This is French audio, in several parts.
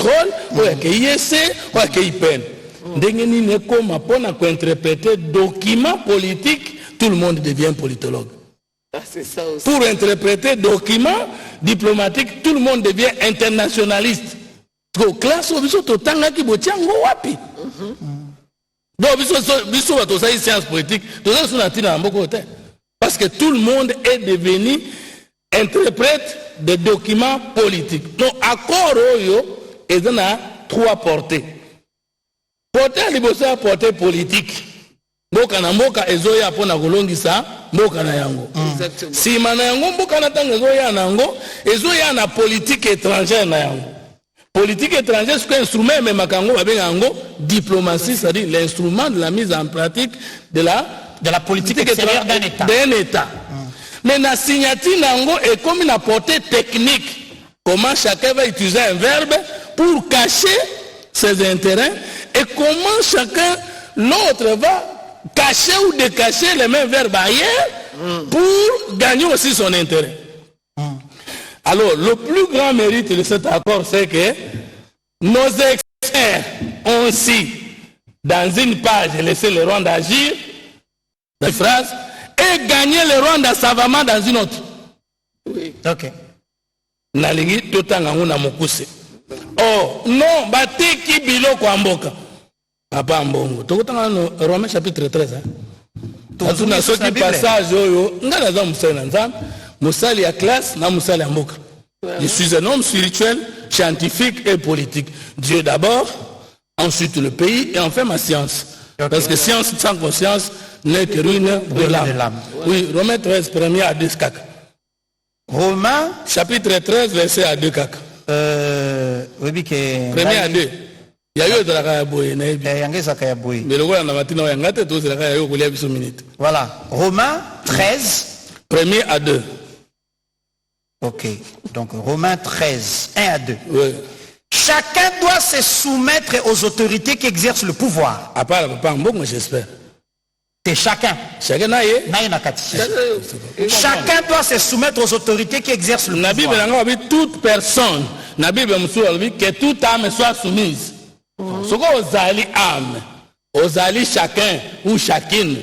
pétrole, ou à IEC, ou à IPN. Ndengeni ne comme pour interpréter document politique, tout le monde devient politologue. C'est ça aussi. Pour interpréter document diplomatique, tout le monde devient internationaliste. Parce que classe au biso totanga ki botiango wapi. Donc biso va tosaï science politique, tosaï sous natina amboko te. Parce que tout le monde est devenu interprète des documents politiques. Donc accord oyo est dans trois portées. Portée liboso ya portée politique. Mboka na mboka ezoya pona kolongisa mboka na yango. Si mana yango mboka na tanga ezoya na yango, ezoya na politique étrangère na yango. Politique étrangère, c'est un instrument, mais makango yango diplomatie, c'est-à-dire l'instrument de la mise en pratique de la politique extérieure d'un État. Mais la signature nango est comme une portée technique. Comment chacun va utiliser un verbe pour cacher ses intérêts et comment chacun l'autre va cacher ou décacher les mêmes verbes ailleurs pour gagner aussi son intérêt. Alors, le plus grand mérite de cet accord, c'est que nos experts ont aussi, dans une page, laissé le Rwanda agir, dans une phrase, et gagner le Rwanda savamment dans une autre. Oui. Ok. Nalingi totanga nguna mokuse. Oh, non, bateki biloko amboka. Papa mbongo. Tokotanga no Romains chapitre 13. Atuna soki passage oyo, ngana za musala nzambe, musali ya classe na musali ya mboka. Je suis un homme spirituel, scientifique et politique. Dieu d'abord, ensuite le pays et enfin ma science. Okay. Parce que science sans conscience n'est que ruine de l'âme. Oui, Romains 13, premier à 2 cac. Romains chapitre 13, verset à 2 cac. Premier à 2. Il y a eu de la Kayaboye. Mais le roi n'a pas yangate, tous les Kayayo voulaient une minute. Voilà. Romains 13. Premier à 2. Ok. Donc Romains 13, 1 à 2. Oui. Chacun doit se soumettre aux autorités qui exercent le pouvoir. À part papa Mbongo, j'espère. C'est chacun. Chacun naïe. Chacun doit se soumettre aux autorités qui exercent le pouvoir. Toute personne, la Bible que toute âme soit soumise. Ce qu'on âme, aux chacun ou chacune.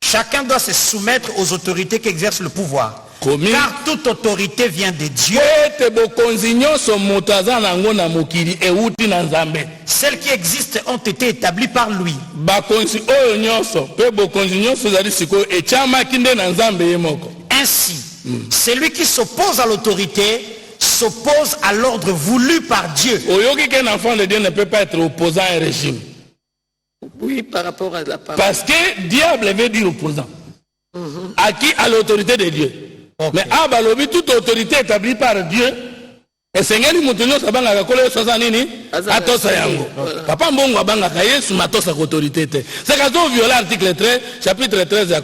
Chacun doit se soumettre aux autorités qui exercent le pouvoir. Car toute autorité vient de Dieu. Celles qui existent ont été établies par lui. Ainsi, celui qui s'oppose à l'autorité s'oppose à l'ordre voulu par Dieu. Un enfant de Dieu ne peut pas être opposant à un régime. Oui, par rapport à la parole. Parce que diable veut dire opposant. À qui? À l'autorité de Dieu. Okay. Mais à Balobi, toute autorité établie par Dieu, et Seigneur Moutonio Sabanga Kakole Sosanini, Atosa Yango. Papa Mbongo Abanga Kaye, sous Matosa autorité. C'est quand on viole l'article 13, chapitre 13,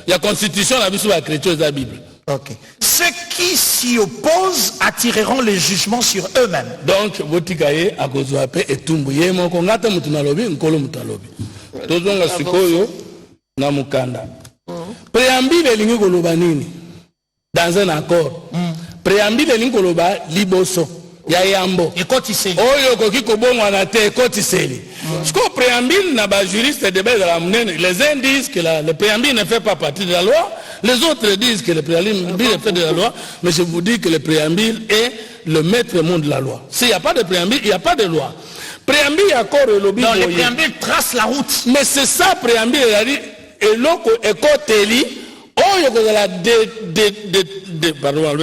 il y a constitution, la Bible chrétienne de la Bible. Ok. Ceux qui s'y opposent attireront le jugement sur eux-mêmes. Donc, Botikaye, Agozoape, et Tumbouye, mon Kongata Moutunalobi, Nkolo Moutalobi. Tozonga Sikoyo, Namukanda. Préambile Lingi Golobanini. Dans un accord. Préambile Linkoloba Liboso. Yayambo. Ekotiseli. Oyo koki kobongo anate ekotiseli. Ce que préambile n'a pas juriste de base de la monnaie. Les uns disent que le préambile ne fait pas partie de la loi. Les autres disent que le préambile fait de la loi. Mais je vous dis que le préambile est le maître mot de la loi. S'il n'y a pas de préambile, il n'y a pas de loi. Préambile accord le lobby. Non, le préambile trace la route. Mais c'est ça préambile. Il a dit et l'oko ekoteli. Oh, il y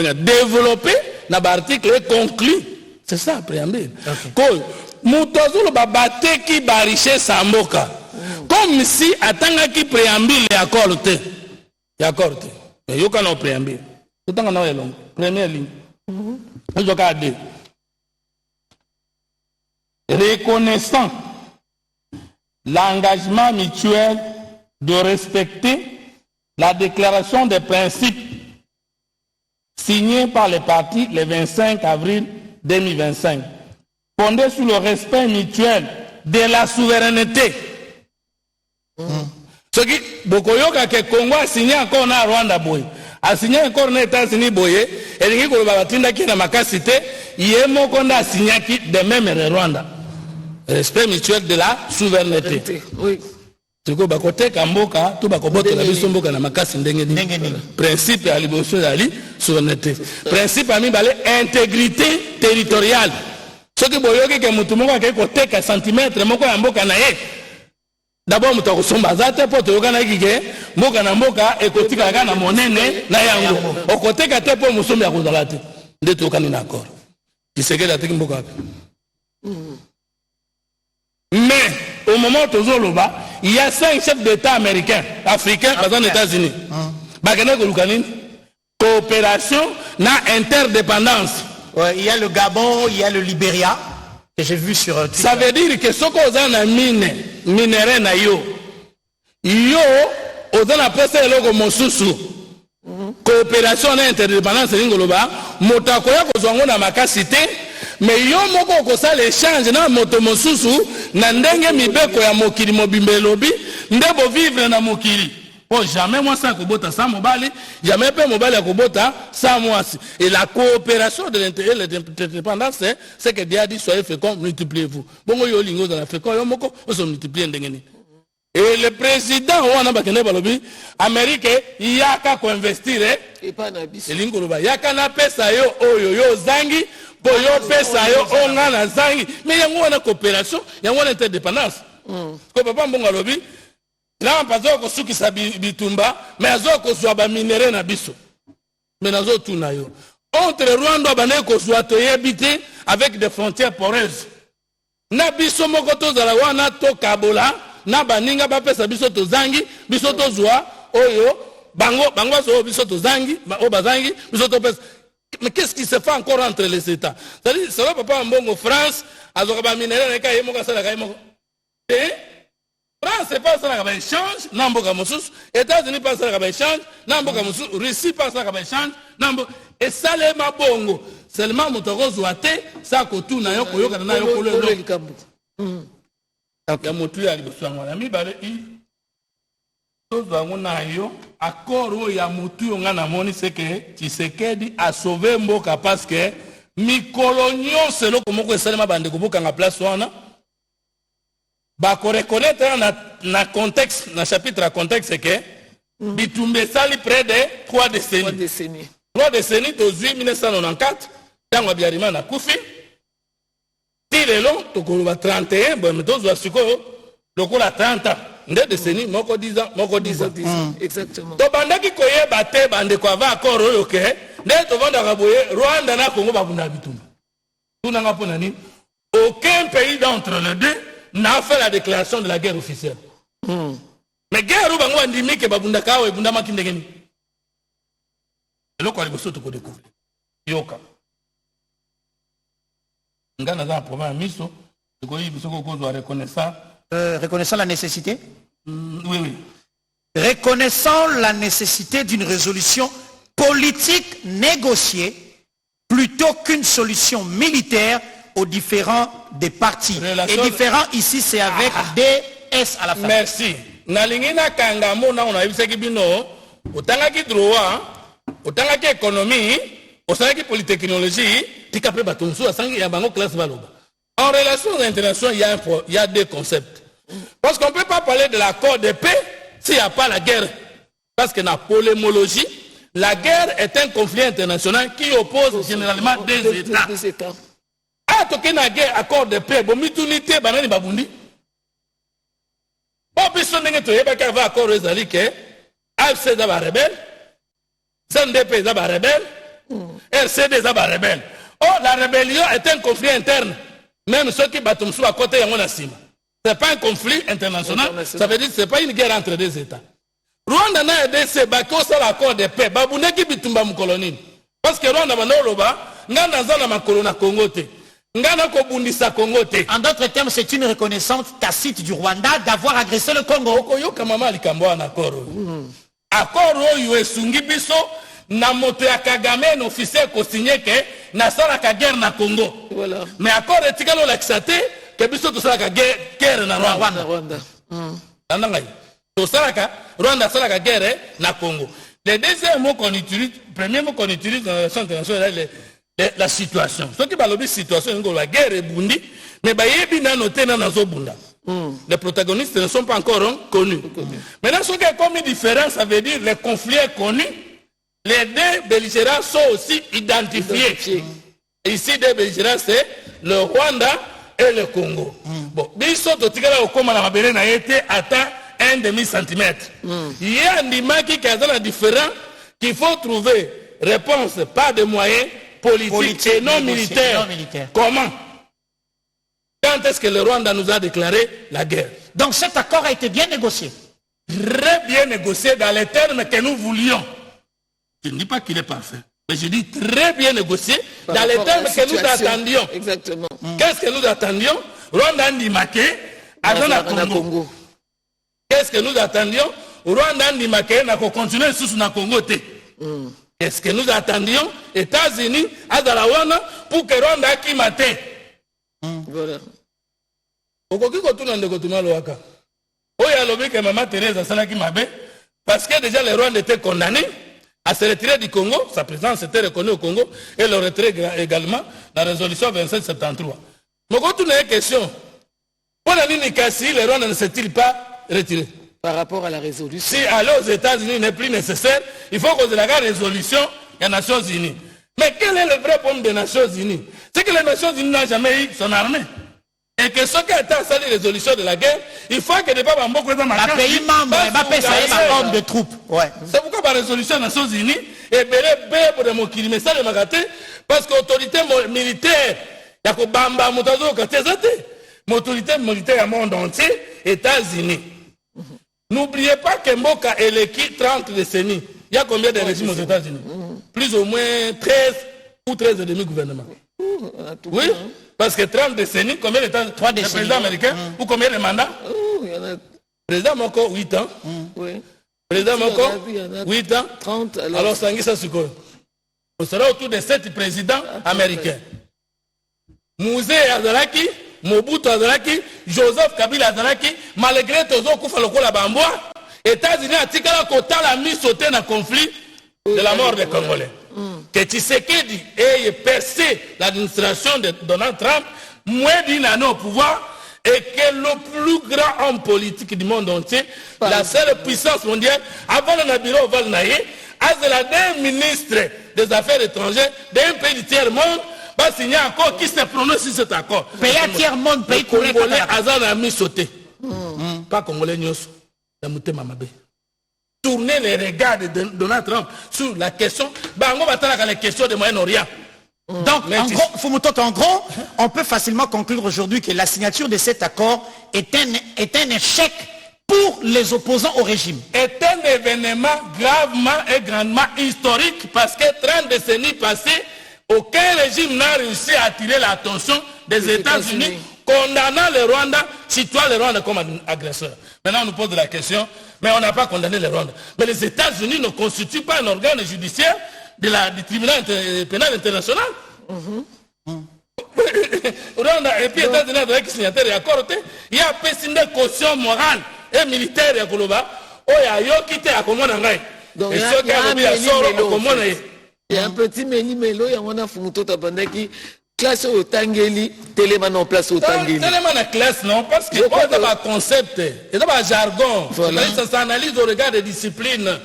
a développé l'article est conclu. C'est ça le préambule. Moutazulu babate qui bariche Samboka. Comme si attanga qui préambule est accordé. Il accordé. Mais il y a un préambule. Tout le temps, long. Première ligne. Il y a deux. Reconnaissant l'engagement mutuel de respecter la déclaration des principes signée par les partis le 25 avril 2025, fondée sur le respect mutuel de la souveraineté. Ce qui, Bokoyoka que Congo a signé encore na Rwanda boy. Asigné encore aux États-Unis boye elingi ko batinda ki na makasi te yemo konda asignaki de même Rwanda. Respect mutuel de la souveraineté. Oui. Tiko bakote kamboka to bakoboto la biso mboka na makasi ndenge ni. Principe ya libération de la souveraineté. Principe ami balé intégrité territoriale. Soki boyoki ke mutu moko ke koteka centimètre moko ya mboka na ye. D'abord mutu akosomba zate po to yokana kike mboka na mboka ekotika kana monene na yango. Okoteka te po musomba ya kozala te. Nde to yokani na accord. Kisekedi atiki mboka wapi? Mais au moment où il y a 5 chefs d'État américains, africains, dans les États-Unis. Coopération, na interdépendance. Ouais, il y a le Gabon, il y a le Libéria, que j'ai vu sur Twitter. Ça veut dire que ce qu'on a na mine, minerai na yo, on a passé le mosusu. Coopération na interdépendance, motakoya kozwango na makasite. Mais yo moko ko sa l'échange na moto mosusu na ndenge mibeko ya mokili mobimbe lobi ndebo vivre na mokili. Oh jamais moi ça ko bota sans mobali, jamais pe mobali ko bota sans moi. Et la coopération de l'interdépendance c'est que Dieu dit soyez féconds, multipliez-vous. Bongo yo lingo dans la fécond yo moko on se multiplie ndenge ni. Et le président wana bakene balobi Amérique yaka ko investir et pas na biso. Elingo loba yaka na pesa yo oyo yo zangi Boyo pesa yo onga na zangi mais yango na coopération yango na interdépendance ko papa mbonga lobi na pazo ko suki sabi bitumba mais azo ko zwa ba minéraux na biso mais nazo tuna yo entre Rwanda bane ko zwa to yebité avec des frontières poreuses na biso moko to zala wana to kabola na baninga ba pesa biso to zangi biso to zwa oyo bango zo biso to zangi o bazangi biso to pesa. Mais qu'est-ce qui se fait encore entre les États? C'est-à-dire, ça va papa mbongo France, azoka minéraux na kai moko sala kai moko. France c'est pas ça la échange, namboka mosus, États-Unis pas ça la échange, namboka mosus, Russie pas ça la échange, nambo et ça les mabongo. Seulement motoko zoate, ça ko tu na yo koyoka na yo ko le. Ya motu ya liboso ngwana mi bale I accord ya mutu nga na moni c'est que Tshisekedi a sauvé mboka parce que mikolonio selo komoko esalema bande koboka nga place wana ba ko reconnaître na contexte na chapitre à contexte c'est que bitumbe sali près de 3 décennies 3 décennies to 1994 tango biarima na kufi tilelo to ko 31 bon meto zo siko lokola 30 ans. Nde décennie moko 10 ans moko 10 ans exactement to bandaki koyeba te bande ko ava accord oyo ke nde to vanda ka boye Rwanda na Congo babunda bitumba tuna nga pona ni aucun pays d'entre les deux n'a fait la déclaration de la guerre officielle mais guerre bango andimi ke babunda kawe ebunda makinde ngeni eloko aliboso to ko découvrir yoka ngana za problème miso ko yibiso ko ko reconnaissant reconnaissant la nécessité? Oui. Reconnaissant la nécessité d'une résolution politique négociée plutôt qu'une solution militaire aux différents des partis. Et différent ici, c'est avec DS à la fin. Merci. Nalingina kangamo na ona yibisaki bino otanga ki droit, otanga ki économie, otanga ki polytechnologie, tikape batonso asangi ya bango classe baloba. En relations internationales, il y a deux concepts. Parce qu'on ne peut pas parler de l'accord de paix s'il n'y a pas la guerre. Parce que dans la polémologie, la guerre est un conflit international qui oppose généralement des États. Ah, tu as une guerre, accord de paix, bon, mitunité, banani babundi. Bon, puis si on a un accord de paix, AFC est rebelle, CNDP est rebelle, RCD est rebelle. Oh, la rébellion est un conflit interne. Même ceux qui battent à côté, il y a un Ce n'est pas un conflit international, ça veut dire que ce n'est pas une guerre entre deux États. Rwanda n'a aidé ces bateaux sur l'accord de paix. Babune qui bitumba mkoloni. Parce que Rwanda banaloba, ngana zana makolona Congo te. Ngana ko bundisa Congo te. En d'autres termes, c'est une reconnaissance tacite du Rwanda d'avoir agressé le Congo. Okoyo kamama likambo en accord. Accord oyo esungi biso na moto ya Kagame un officier ko signé que na sala ka guerre na Congo. Voilà. Mais accord etikalo l'accité que biso to sala ka guerre na Rwanda. Ndangai. To sala ka Rwanda sala ka guerre na Congo. Le deuxième mot qu'on utilise, le premier mot qu'on utilise dans la relation internationale, c'est la situation. Ce qui va la situation, c'est la guerre est bundi, mais il y a noté dans la bunda. Les protagonistes ne sont pas encore connus. Maintenant, ce qui est comme une différence, ça veut dire les conflits connus, les deux belligérants sont aussi identifiés. Ici, deux belligérants, c'est le Rwanda et le Congo. Bon, ils sont au Tigala au Koma, la Mabérène a été atteint 1,5 cm. Il y a un dimanche qui est dans différent qu'il faut trouver réponse par des moyens politiques et non militaires. Comment? Quand est-ce que le Rwanda nous a déclaré la guerre? Donc cet accord a été bien négocié. Très bien négocié dans les termes que nous voulions. Je ne dis pas qu'il est parfait, mais je dis très bien négocié dans les termes que nous attendions. Exactement. Qu'est-ce que nous attendions? Rwanda Ndimake, Adana Congo. Qu'est-ce que nous attendions? Rwanda Ndimake n'a qu'à continuer sous na Congo. Qu'est-ce que nous attendions? États-Unis, Adalawana, pour que Rwanda qui mate. Voilà. Parce que déjà les Rwandais étaient condamnés à se retirer du Congo, sa présence était reconnue au Congo, et le retrait également dans la résolution 2773. Mais quand on a une question, pourquoi les Rwandais ne s'est-il pas retiré? Par rapport à la résolution. Si aller aux États-Unis n'est plus nécessaire, il faut qu'on ait la résolution des Nations Unies. Mais quel est le vrai problème des Nations Unies? C'est que les Nations Unies n'ont jamais eu son armée. Et que ceux qui ont été à la résolution de la guerre, il faut que les peuples en beaucoup de la pays membre, de troupes. Ouais. C'est pourquoi la résolution des Nations Unies est belle pour des mais ça le magaté, parce que l'autorité militaire, il y a que Bamba, l'autorité militaire du monde entier, États-Unis. N'oubliez pas que Mboka est l'équipe 30 décennies. Il y a combien de régimes aux États-Unis? Plus ou moins 13 ou 13 et demi gouvernements. Oui, parce que 30 décennies, combien de temps? 3 décennies. Le président américain, ou combien de mandats? Président Moko, 8 ans. Oui. Président Moko, 8 ans. 30, alors Sangisa Suko. On sera autour de 7 présidents américains. Mouzé Azaraki, Mobutu Azaraki, Joseph Kabila Azaraki, malgré Tozo Koufaloko la Bamboa, États-Unis a Tikala Kota la mis sauté dans le conflit de la mort des Congolais. Que Tshisekedi ait percé l'administration de Donald Trump, moins d'une année au pouvoir, et que le plus grand homme politique du monde entier, la seule puissance mondiale, avant le Nabiro Valnaye, a la dernière ministre des Affaires étrangères d'un pays du tiers-monde, va signer un accord qui se prononce sur cet accord. Pays à tiers-monde, pays congolais, Azan a mis sauté. Pas congolais, Nyos, la Mouté Mamabé. Tourner les regards de Donald Trump sur la question, on va attendre les questions de Moyen-Orient. Donc, en gros, on peut facilement conclure aujourd'hui que la signature de cet accord est un échec pour les opposants au régime. Est un événement gravement et grandement historique parce que 30 décennies passées, aucun régime n'a réussi à attirer l'attention des États-Unis condamnant le Rwanda, situant le Rwanda comme agresseur. Maintenant, on nous pose la question, mais on n'a pas condamné le Rwanda. Mais les États-Unis ne constituent pas un organe judiciaire du tribunal pénal international. Rwanda et puis États-Unis avec signataires et accords, il y a une caution morale et militaire à Koloba, il y a yo qui était à Komonangai. Donc, et ceux qui ont mis à Soro, il y a un petit méli-mélo, il y a un Fumuto Tabandaki, classe au Tangeli, téléman en place au Tangeli. Téléman en classe, non, parce que c'est un concept, c'est un jargon. Ça s'analyse au regard des disciplines.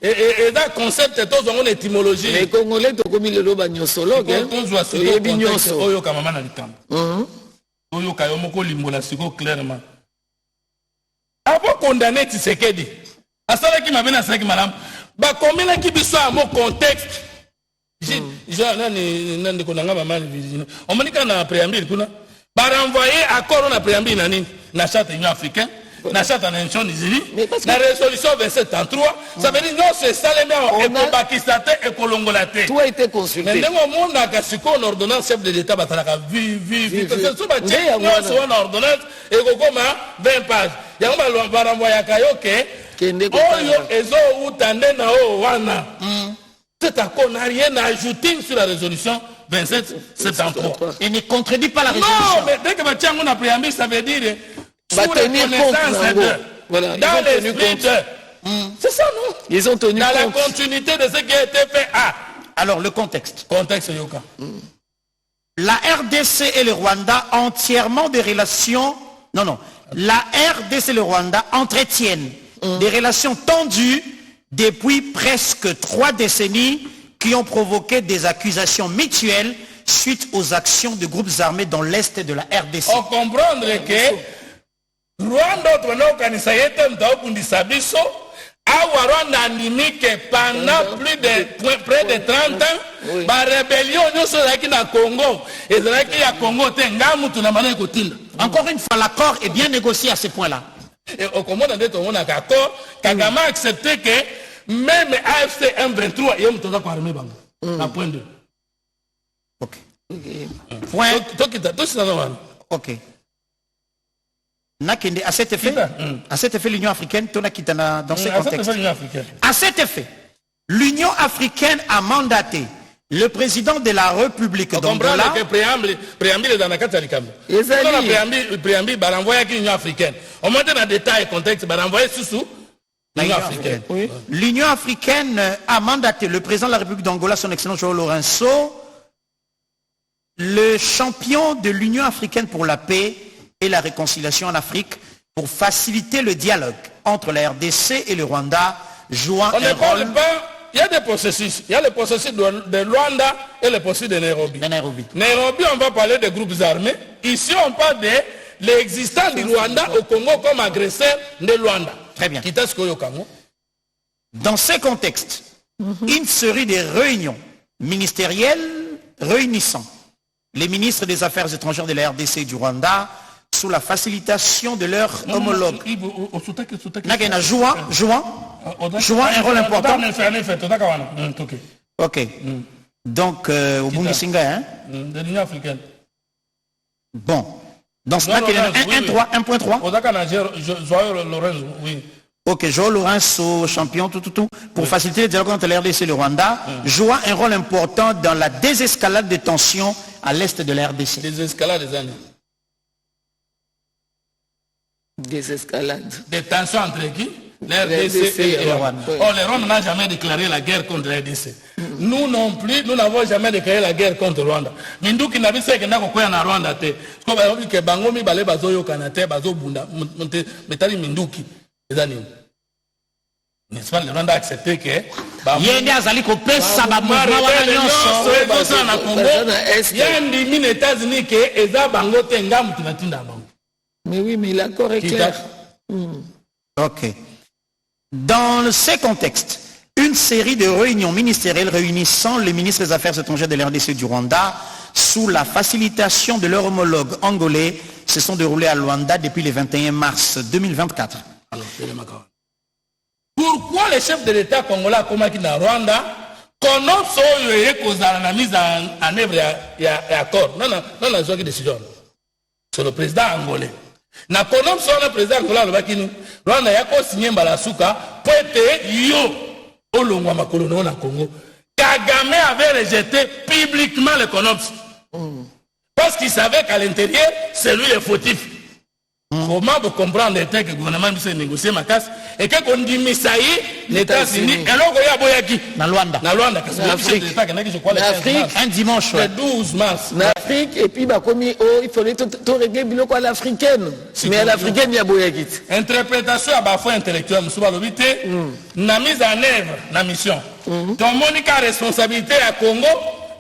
Et dans le concept, c'est une étymologie. Les Congolais, tu as commis le loba nyosologue. Il y a des contextes. Oyo kamama na likambo. Oyo kayomoko limbola siko clairement. Avant condamner Tshisekedi, asala ki mabena asala ki malamu. Ba komela ki biso a mo contexte. Nani konanga mama Virginie. On m'a dit qu'on a préambule kuna. Ba renvoyer accord na préambule na nini? Na charte union africaine. Na charte des Nations Unies, la résolution 2733, ça veut dire non, c'est ça les mêmes, et Pakistan et Colongolate. Tout a été consulté. Mais dans le monde, on a une ordonnance chef de l'État, parce que parce que c'est une ordonnance, et comme 20 pages. Il y a un renvoyer à Kayoke, cet accord n'a rien à ajouter sur la résolution 2773. Il ne contredit pas la résolution. Non, mais dès que on a préambule, ça veut dire. Va tenir compte dans l'esprit C'est ça, non? Ils ont tenu dans la compte. continuité de ce qui a été fait. Alors, le contexte. Contexte Yoka. La RDC et le Rwanda entièrement des relations... Non. La RDC et le Rwanda entretiennent des relations tendues depuis presque 3 décennies qui ont provoqué des accusations mutuelles suite aux actions de groupes armés dans l'est de la RDC. On comprendre que Rwanda tunaokanisa yete mtaokundisa biso awa Rwanda andimi que pendant près de 30 ans ba rébellion nyoso zaki na Congo ezalaki ya Congo te ngamu tunamana kotinda. Encore une fois, l'accord est bien négocié à ce point-là. Et au Congo dans on a accord Kagame a accepté que même AFC M23 yem toza ko armée bango. À point 2. OK. Point. OK. À cet effet, l'Union africaine, dans ce contexte. À cet effet, l'Union africaine a mandaté le président de la République d'Angola. Le préambule dans la carte le préambule va renvoyer à l'Union africaine. On monte dans le détail et contexte, va renvoyer sous l'Union africaine. Oui. L'Union africaine a mandaté le président de la République d'Angola, son excellence João Lourenço, le champion de l'Union africaine pour la paix et la réconciliation en Afrique, pour faciliter le dialogue entre la RDC et le Rwanda, jouant un rôle... Il y a des processus. Il y a le processus de Rwanda et le processus de Nairobi. Nairobi, on va parler des groupes armés. Ici, on parle de l'existence du Rwanda au Congo comme agresseur de Rwanda. Très bien. Dans ces contextes, une série de réunions ministérielles réunissant les ministres des Affaires étrangères de la RDC et du Rwanda sous la facilitation de leurs homologues. Nagena jouant un rôle important. Ok. Donc, au Bundesinga, hein? De l'Union africaine. Bon. Dans ce cas, 1.3. Oui. Ok, João Lourenço, champion, tout, pour faciliter le dialogue entre la RDC et le Rwanda, jouant un rôle important dans la désescalade des tensions à l'est de la RDC. Désescalade des années. Désescalade. Des tensions entre qui? La RDC et le Rwanda. Oh, le Rwanda n'a jamais déclaré la guerre contre la RDC. Nous non plus, nous n'avons jamais déclaré la guerre contre le Rwanda. Minduki n'a pas dit que nous avons na Rwanda. Parce que Bangomi balé bazo yo kanate bazo bunda. Metali Minduki. N'est-ce pas, le Rwanda a accepté que Yende azali kopesa ba mouvement wana nyonso ezosa na Congo yandi mine États-Unis que eza bango te ngamu tunatinda bango. Mais oui, mais l'accord est clair. Ok. Dans ces contextes, une série de réunions ministérielles réunissant les ministres des Affaires étrangères de l'RDC et du Rwanda sous la facilitation de leurs homologues angolais se sont déroulées à Luanda depuis le 21 mars 2024. Alors, pourquoi le chef de l'État congolais comme qui na Rwanda connaît la mise en œuvre et accord? Non, c'est décision. C'est le président angolais. Na konom so le président angolais le bakinu. Rwanda yako signé Mbalasuka pour être yo olongwa makolo na Congo. Kagame avait rejeté publiquement le CONOPS. Parce qu'il savait qu'à l'intérieur, c'est lui le fautif. Comment vous comprendre que le gouvernement a négocié ma casse et que qu'on dit Misaï, les États-Unis, et là, il y a Boyaki. Na Luanda. L'Afrique. Un dimanche. Le 12 mars. L'Afrique, et puis, il fallait tout régler à l'africaine. Mais à l'africaine, il y a Boyaki. Interprétation à bafoué intellectuel, M. Balobité, na mise en œuvre, la mission. Ton monique responsabilité à Congo,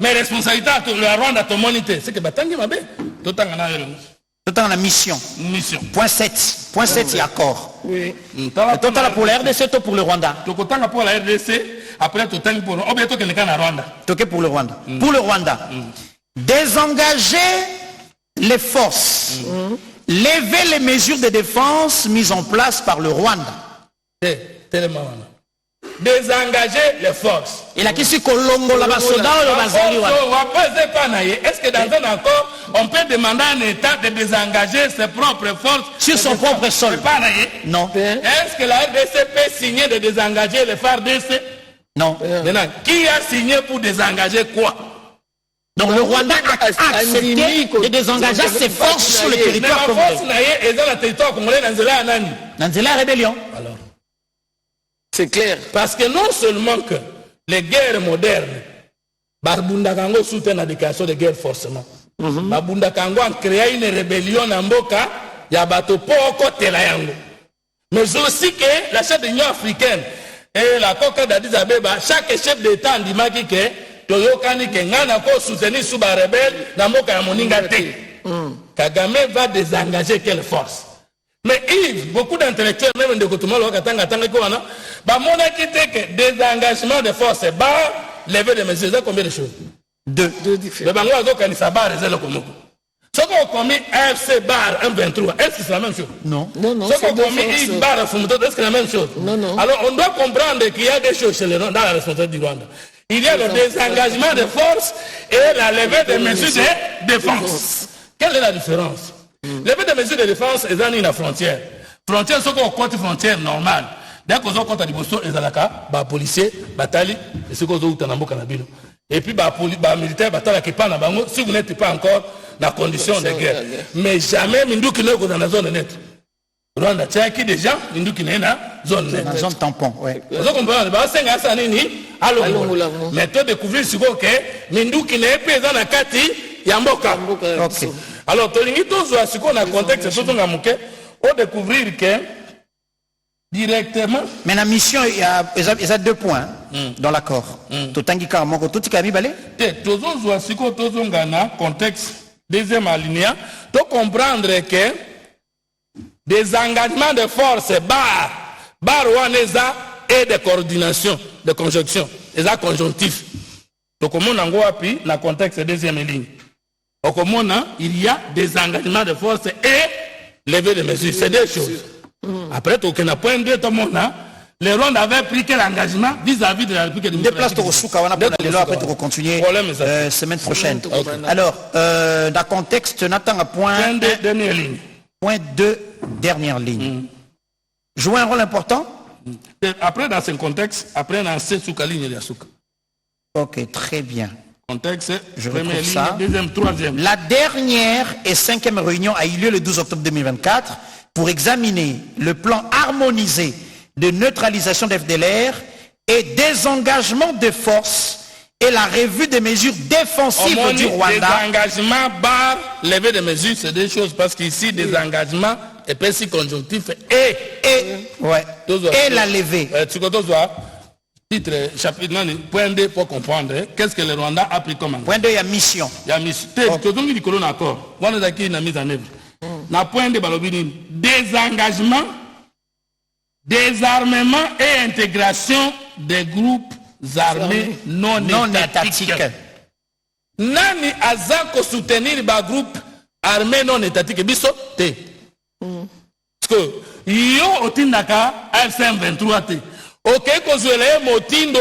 mais responsabilité à Rwanda, ton monité. C'est que Batangi m'a bien. Tout en Total la mission. Point 7. Point 7, c'est accord. Oui. Total pour la RDC, tout pour le Rwanda. Total pour la RDC, après total pour le Rwanda. Total pour le Rwanda. Pour le Rwanda. Désengager les forces. Lever les mesures de défense mises en place par le Rwanda. Désengager les forces. Et la question Colombo, la Basoda ou la Bazali. Est-ce que dans un accord, on peut demander à un État de désengager ses propres forces sur son propre sol? Non. Est-ce que la RDC peut signer de désengager les FARDC? Non. Maintenant, qui a signé pour désengager quoi? Donc le Rwanda a accepté de désengager ses forces sur le territoire congolais. Mais la force est dans le territoire congolais, dans la rébellion. Alors. C'est clair. Parce que non seulement que les guerres modernes, Barbundakango soutient la déclaration de guerre forcément. Barbundakango a créé une rébellion en Mboka, Yabato Poko Telayango. Mais aussi que la chef de l'Union africaine et la Coca d'Addis Abeba, chaque chef d'État a dit que Toyokani Kengana ko soutenir sous la rebelle, na Mboka ya Moninga te. Kagame va désengager quelle force? Mais Yves, beaucoup d'intellectuels, même de Kotumalo, désengagement de force, lever des mesures, c'est combien de choses? Deux différents. Le Bango a ce qu'on a commis AFC bar 1-23, est-ce que c'est la même chose? Non, ce qu'on a commis Yves bar Fumuto, est-ce que c'est la même chose? Non. Alors on doit comprendre qu'il y a des choses chez les dans la responsabilité du Rwanda. Il y a le désengagement de force et la levée des mesures de défense. Quelle est la différence? Lever des mesures de défense est dans la frontière. Frontière, c'est qu'on compte frontière normale. Dès qu'on compte à Liboso, les alaka, les policiers, les batali, et ce qu'on a dans le Canabino. Et puis, les militaires, si vous n'êtes pas encore dans la condition de guerre. Mais jamais, Mindou qui n'est pas dans la zone nette. Rwanda, tiens, qui déjà, Mindou qui n'est pas dans la zone nette. Dans la zone tampon, oui. Vous comprenez? Mais tu découvrir ce que Mindou qui n'est pas dans la Kati, Yamboka. Ok. Alors, ce qu'on a contexte, on découvrir que directement. Mais la mission, il y a 2 points dans l'accord. Totangika Moko, tout est balé. Contexte, deuxième alinéa, tu comprendre que des engagements de force, bar et de coordination, de conjonction, et ça conjonctif. Donc, comme on a appris, dans le contexte deuxième ligne. Au Comona, il y a des engagements de force et lever des mesures. C'est des choses. Après, au point de les Rwandais avaient pris quel engagement vis-à-vis de la République démocratique. Déplace au Soukawana pour aller là, après tu vas continuer semaine prochaine. Alors, dans le contexte, Nathan a point 2, dernière ligne. Point 2, dernière ligne. Jouer un rôle important. Après, dans ce contexte, après, dans ce Soukaligne de Souka. Ok, très bien. Contexte, je première retrouve ligne, ça. Deuxième, troisième. La dernière et 5e réunion a eu lieu le 12 octobre 2024 pour examiner le plan harmonisé de neutralisation des FDLR et désengagement de forces et la revue des mesures défensives du Rwanda. Désengagement, barre, lever des mesures, c'est des choses parce qu'ici, des engagements, et puis si conjonctif, et la levée. Tu titre, chapitre, point 2 pour comprendre qu'est-ce que le Rwanda a pris comme engagement. Point 2, il y a mission. Il y a mission. Tu as dit qu'on a accord. On a dit une mise en œuvre. Na point de balobini, désengagement, désarmement et intégration des groupes armés non étatiques. Nani azako soutenir ba groupe armé non étatique biso te. Parce que yo otindaka AFC 23 te. Ok, kozwele motindo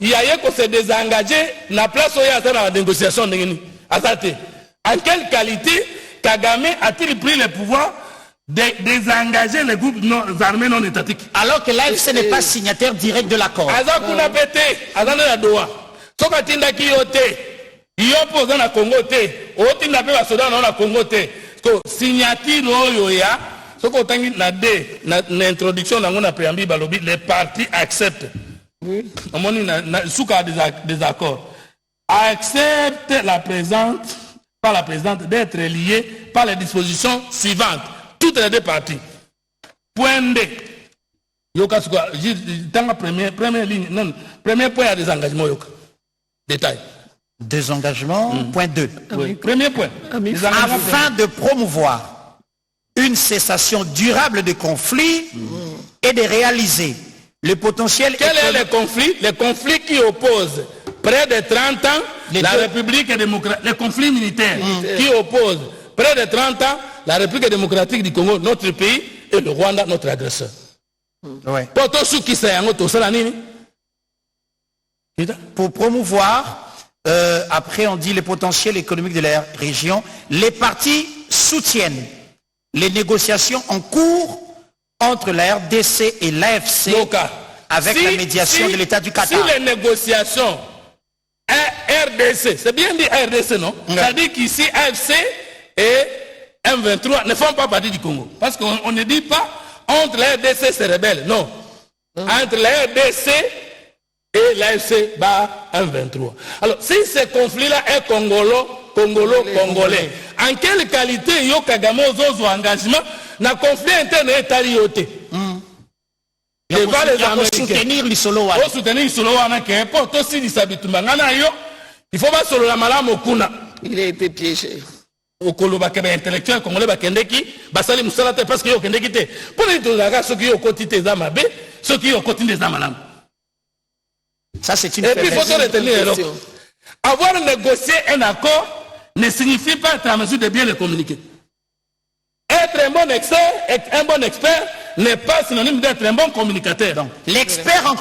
yaye ko se désengager na place oya dans la négociation ndengeni. Azate. En quelle qualité Kagame a-t-il pris le pouvoir de désengager les groupes armés non étatiques? Alors que l'AFC n'est pas signataire direct de l'accord. Azakuna pété, azana la doa. Soka tinda kiyote. Yo poza na Congo te. Otinda pe ba soda na Congo te. Ko signature oyo ya. Soko tangi na D na introduction na ngona préambule balobi les partis acceptent. Oui. Omoni na suka des accords. Accepte la présente par la présidente d'être liée par les dispositions suivantes. Toutes les 2 parties. Point D. Yoka suka, dans la première ligne, non, premier point à des engagements yoka. Détail. Désengagement, point 2. Oui. Premier point. Afin de promouvoir une cessation durable des conflits et de réaliser le potentiel. Quel est le conflit? Le conflit qui oppose près de 30 ans la République démocratique, le conflit militaire qui oppose près de 30 ans la République démocratique du Congo, notre pays, et le Rwanda, notre agresseur. Ouais. Pour promouvoir, après on dit le potentiel économique de la région, les partis soutiennent les négociations en cours entre la RDC et l'AFC avec la médiation de l'État du Qatar. Si les négociations RDC, c'est bien dit RDC, non? Ça dit qu'ici AFC et M23 ne font pas partie du Congo. Parce qu'on ne dit pas entre la RDC et ses rebelles, non. entre la RDC et l'AFC Ba 1-23. Alors, si ce conflit-là est congolais, en quelle qualité yo Kagame aux engagement, na conflit interne est tarioté? Il va les soutenir les solo. Pour soutenir les solo, pour aussi les habitants. Il faut pas solo la malade au kuna. Il a été piégé. Au Koloba intellectuel congolais bakendeki basali musalate parce que yo kendeki te. Pour les deux ceux qui ont quotidien des amabe, ceux qui ont quotidien des amalam. Ça c'est une. Et puis il faut se retenir. Avoir négocié un accord ne signifie pas être en mesure de bien le communiquer. Être un bon expert n'est pas synonyme d'être un bon communicateur. L'expert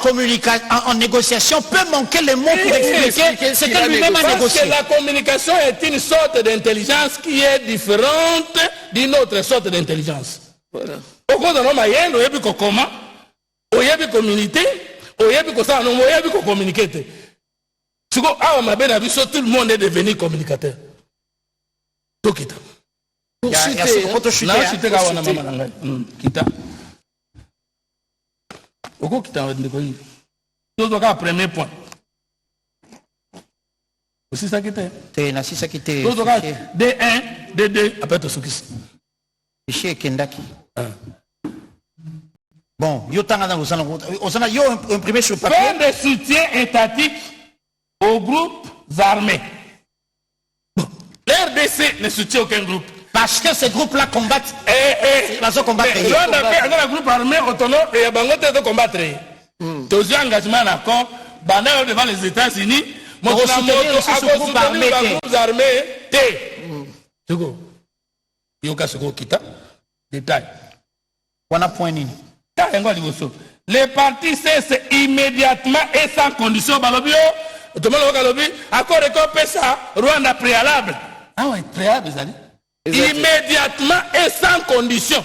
en négociation peut manquer les mots pour expliquer ce que lui-même a négocié. Parce que la communication est une sorte d'intelligence qui est différente d'une autre sorte d'intelligence. Voilà. Au cours de nos moyens, on a comment, on a communiquer, on a communiquer. Tout le monde est devenu communicateur. Tout quitte. Premier point. Aussi ça qui était. D1, D2, après tout ce qui Chez Kendaki. Bon, yo imprimé sur papier. Fin de soutien étatique aux groupes armés. L'RDC ne soutient aucun groupe. Parce que ces groupes-là combattent. Ils vont combattre. Un groupe armé autonome et il y a combattre. Tous les engagements en accord, devant les États-Unis, pour soutenir ce groupe armé. Il y a ce groupe qui t'a détail. On a point nini. Les partis cessent immédiatement et sans condition. Accord de ça, Rwanda préalable. Ah oui, préalable, ça dit. Immédiatement et sans condition.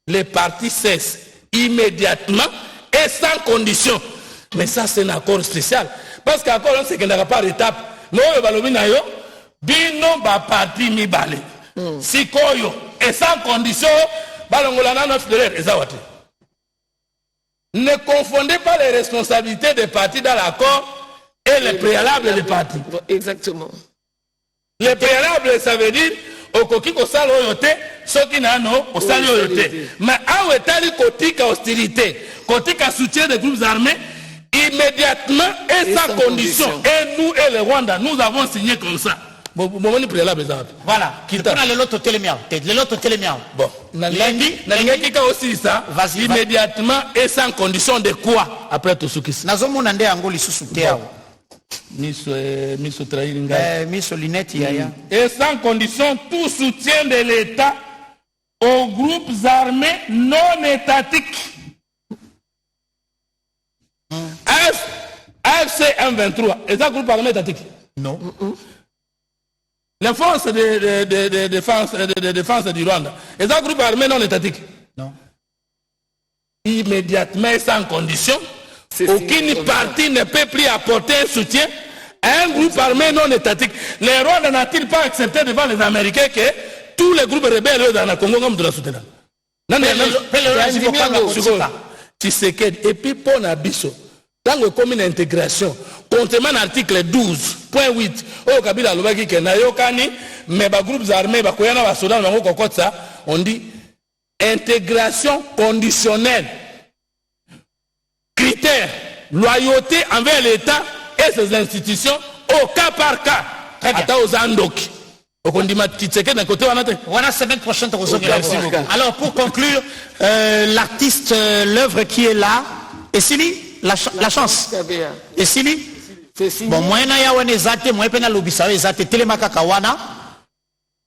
Les partis cessent immédiatement et sans condition. Mais ça, c'est un accord spécial. Parce qu'accord, c'est qu'il n'y a pas d'étape. Mais bino ba parti mi balé. Si koyo et sans condition, ne confondez pas les responsabilités des partis dans l'accord et les préalables des partis. Exactement. Les préalables, ça veut dire au koki ko salo yote, ceux qui n'ont au salo yote. Mais à ouetali kotika hostilité, kotika soutien des groupes armés, immédiatement et sans condition. Et nous et le Rwanda, nous avons signé comme ça. Voilà. Bon. Lundi, aussi ça. Immédiatement et sans condition de quoi après tout ce qui se passe. Et sans condition tout soutien de l'État aux groupes armés non étatiques. AFC M23, est-ce un groupe armé étatique? Non. Les forces de défense du Rwanda, est-ce un groupe armé non étatique? Non. Immédiatement et sans condition, aucune partie ne peut plus apporter un soutien à un groupe armé non étatique. Les Rwandais n'a-t-il pas accepté devant les Américains que tous les groupes rebelles dans le Congo comme de la soutenir? Non, et puis pour Nabiso, dans le commune intégration, contrairement à l'article 12.8, au Kabila Lobaki Kenayokani, mais les groupes armés, on dit intégration conditionnelle, critères, loyauté envers l'État et ses institutions au cas par cas. Voilà, semaine prochaine. Alors pour conclure, l'artiste, l'œuvre qui est là, et Sili, la chance. Et Sili, bon, moi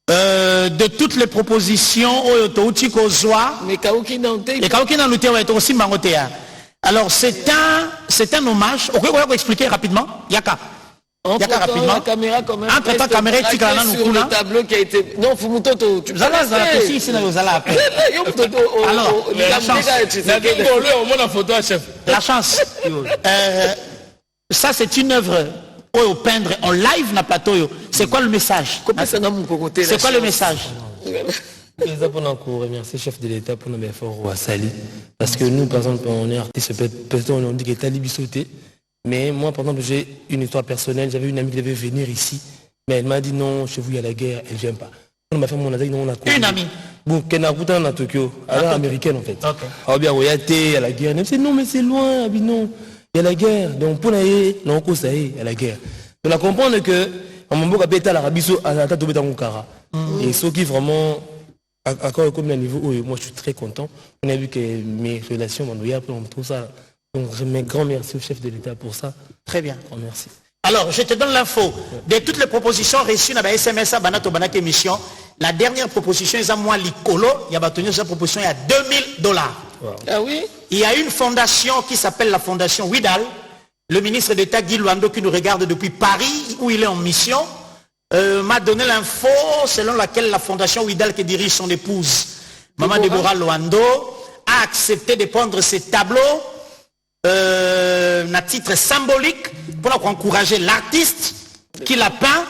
de toutes les propositions, alors c'est un hommage. On peut expliquer rapidement, Yaka. Rapidement. La caméra quand même. Entre-temps, caméra sur le tableau qui a été. Non, Fumutoto. Tu alors, la chance. Ça, c'est une œuvre au peindre en live na plateau. C'est quoi le message? C'est quoi le message? Les apprenants pour remercier le chef de l'État pour nos efforts à Sali. Parce que nous, par exemple, on est artistes, peut-être on dit que Tali sauté. Mais moi, par exemple, j'ai une histoire personnelle. J'avais une amie qui devait venir ici. Mais elle m'a dit non, chez vous, il y a la guerre, elle ne vient pas. On m'a fait mon attaque, non, on a quoi. Une amie. Bon, qu'elle a goûté à Tokyo. Elle est américaine, en fait. Ok. Alors bien, il y a la guerre. Elle me dit non, mais c'est loin. Elle dit non, il y a la guerre. Donc, pour aller, non, ça y est, il y a la guerre. Donc, on comprendre que, en mon beau capétal, l'Arabie Saoudite, à la tête de Kara. Et ce qui vraiment, encore comme le niveau où moi je suis très content. On a vu que mes relations, on trouve ça. Donc, un grand merci au chef de l'État pour ça. Très bien. Grand merci. Alors, je te donne l'info. De toutes les propositions reçues dans la SMS, émission, la dernière proposition, ils ont moi l'icolo, il y a une proposition, il y a $2000. Wow. Ah oui? Il y a une fondation qui s'appelle la fondation Widal. Le ministre d'État Guy Luando, qui nous regarde depuis Paris, où il est en mission, m'a donné l'info selon laquelle la fondation Widal, qui dirige son épouse, Maman Deborah Luando, a accepté de prendre ces tableaux à titre symbolique pour encourager l'artiste qui l'a peint,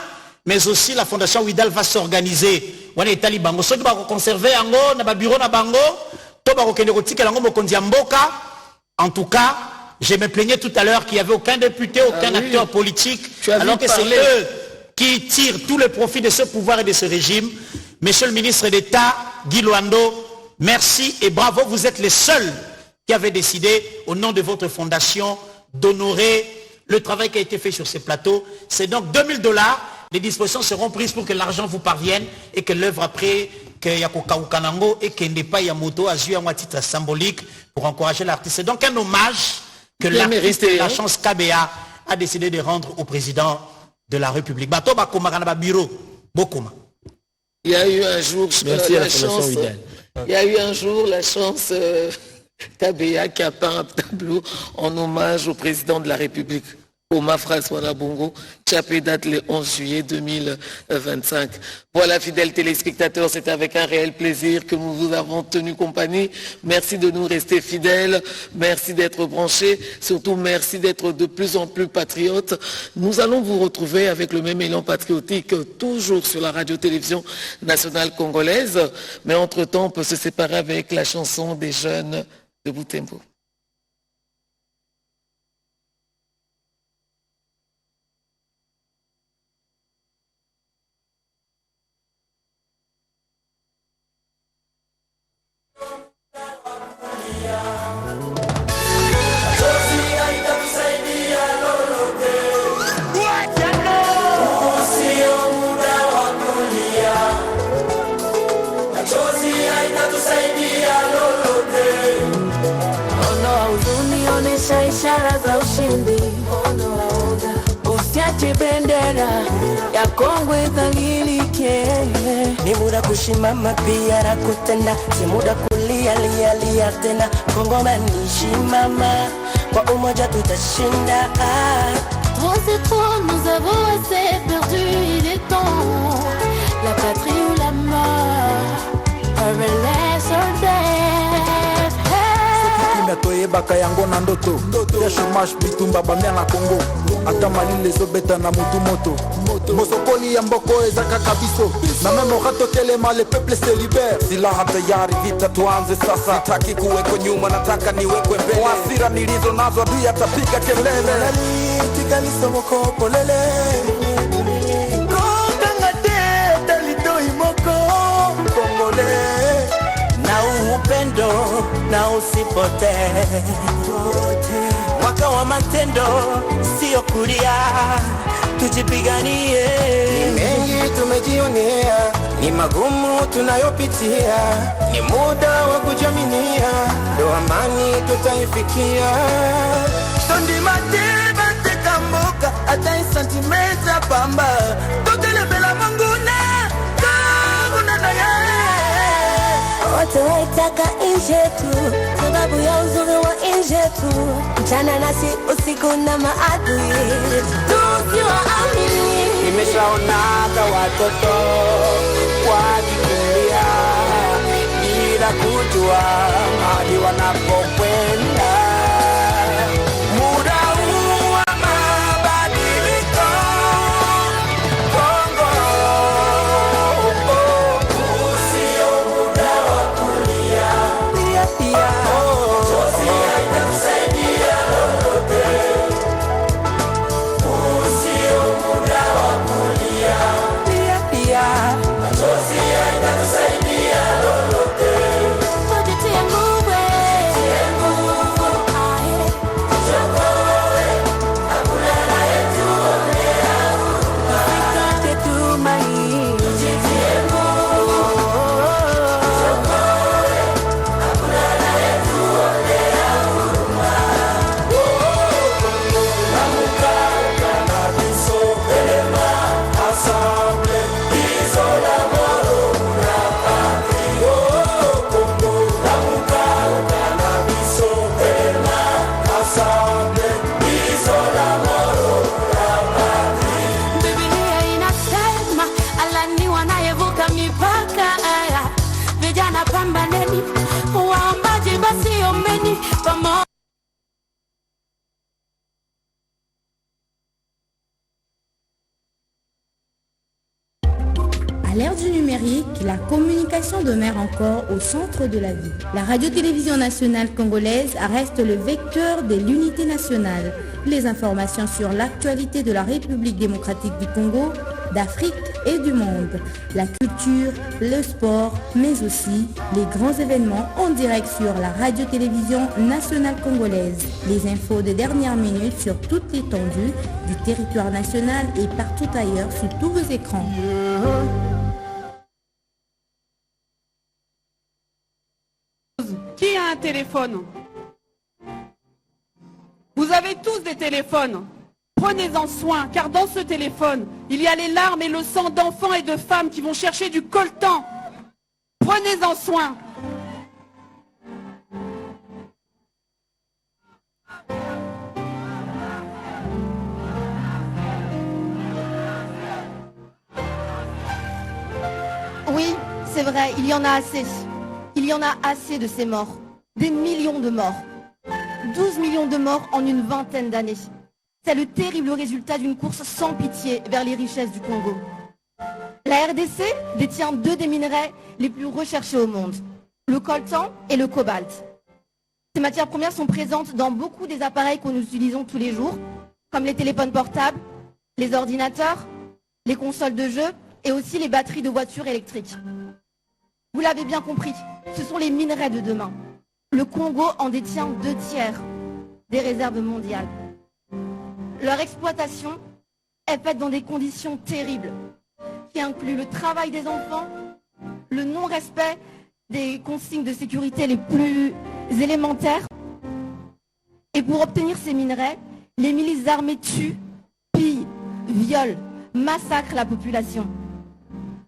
mais aussi la fondation Widal va s'organiser. On est talibango. Ceux qui vont conserver un bureau na bango, en tout cas, je me plaignais tout à l'heure qu'il n'y avait aucun député, aucun acteur politique, alors que c'est eux qui tirent tout le profit de ce pouvoir et de ce régime. Monsieur le ministre d'État, Guy Luando, merci et bravo, vous êtes les seuls qui avez décidé, au nom de votre fondation, d'honorer le travail qui a été fait sur ces plateaux. C'est donc $2000. Les dispositions seront prises pour que l'argent vous parvienne et que l'œuvre après, qu'il y a Kokaukanango et qu'il n'ait pas Yamoto à jouer à titre symbolique pour encourager l'artiste. C'est donc un hommage que l'artiste de la chance KBA a décidé de rendre au président de la République. Il y a eu un jour la chance. Il y a eu un jour la chance KBA qui a peint un tableau en hommage au président de la République, Omar François Bongo, Tchapé date le 11 juillet 2025. Voilà, fidèles téléspectateurs, c'est avec un réel plaisir que nous vous avons tenu compagnie. Merci de nous rester fidèles, merci d'être branchés, surtout merci d'être de plus en plus patriotes. Nous allons vous retrouver avec le même élan patriotique, toujours sur la radio-télévision nationale congolaise. Mais entre-temps, on peut se séparer avec la chanson des jeunes de Boutembo. Ishara za ushindi, usiache bendera ya Kongo idhalilike. Ni muda kushimama pia na kutenda, si muda kulia lia tena. Kongomani shimama, kwa umoja tutashinda. Trop c'est trop, nous avons assez perdu, il est temps. La patrie ou la mort, un relais sur death. toyebaka yango na ndoto ya chômage bitumba bamia na Congo ata malile ezobeta na mutu moto mosokoli ya mboko eza kaka biso na meme okatokelema le peuple se libère silaha tayari vita tuanze sasa sitaki kuweko nyuma nataka niwekwe mbele hasira nilizo nazo adui atapiga kelele tikalisomoko polele kongangate talidoi moko kongole na upendo na usipote mwaka wa matendo sio kulia tujipiganie ni mengi tumejionea ni magumu tunayopitia ni muda wa kujaminia ndo amani tutaifikia tondi mateba tekamboka hata isantimeta pamba totelebela manguna kaguna na ya watu waitaka nje tu sababu ya uzuri wa nje tu mchana nasi usiku na maadui tusiwaamini. Nimeshaonaga watoto wakikimbia bila kujua mahali wanapokwenda. Muda huu wa mabadiliko Kongo usio À l'ère du numérique, la communication demeure encore au centre de la vie. La radio-télévision nationale congolaise reste le vecteur de l'unité nationale. Les informations sur l'actualité de la République démocratique du Congo, d'Afrique et du monde. La culture, le sport, mais aussi les grands événements en direct sur la radio-télévision nationale congolaise. Les infos de dernière minute sur toute l'étendue du territoire national et partout ailleurs sur tous vos écrans. Qui a un téléphone? Vous avez tous des téléphones. Prenez-en soin, car dans ce téléphone, il y a les larmes et le sang d'enfants et de femmes qui vont chercher du coltan. Prenez-en soin. Oui, c'est vrai, il y en a assez. Il y en a assez de ces morts. Des millions de morts. 12 millions de morts en une vingtaine d'années. C'est le terrible résultat d'une course sans pitié vers les richesses du Congo. La RDC détient 2 des minerais les plus recherchés au monde, le coltan et le cobalt. Ces matières premières sont présentes dans beaucoup des appareils que nous utilisons tous les jours, comme les téléphones portables, les ordinateurs, les consoles de jeux et aussi les batteries de voitures électriques. Vous l'avez bien compris, ce sont les minerais de demain. Le Congo en détient 2/3 des réserves mondiales. Leur exploitation est faite dans des conditions terribles, qui incluent le travail des enfants, le non-respect des consignes de sécurité les plus élémentaires. Et pour obtenir ces minerais, les milices armées tuent, pillent, violent, massacrent la population.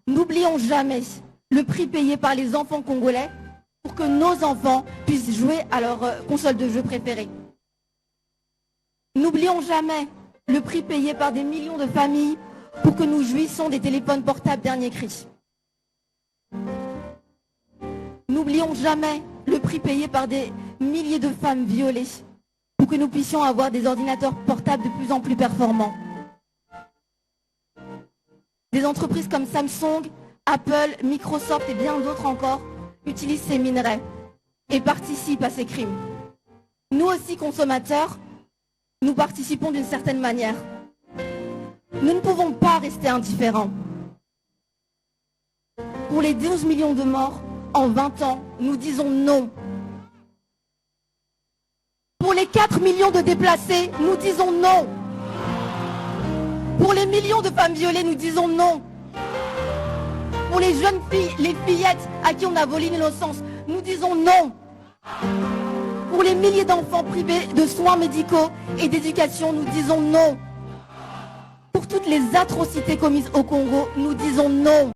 N'oublions jamais le prix payé par les enfants congolais pour que nos enfants puissent jouer à leur console de jeu préférée. N'oublions jamais le prix payé par des millions de familles pour que nous jouissions des téléphones portables dernier cri. N'oublions jamais le prix payé par des milliers de femmes violées pour que nous puissions avoir des ordinateurs portables de plus en plus performants. Des entreprises comme Samsung, Apple, Microsoft et bien d'autres encore utilisent ces minerais et participent à ces crimes. Nous aussi, consommateurs, nous participons d'une certaine manière. Nous ne pouvons pas rester indifférents. Pour les 12 millions de morts en 20 ans, nous disons non. Pour les 4 millions de déplacés, nous disons non. Pour les millions de femmes violées, nous disons non. Pour les jeunes filles, les fillettes à qui on a volé l'innocence, nous disons non. Pour les milliers d'enfants privés de soins médicaux et d'éducation, nous disons non. Pour toutes les atrocités commises au Congo, nous disons non.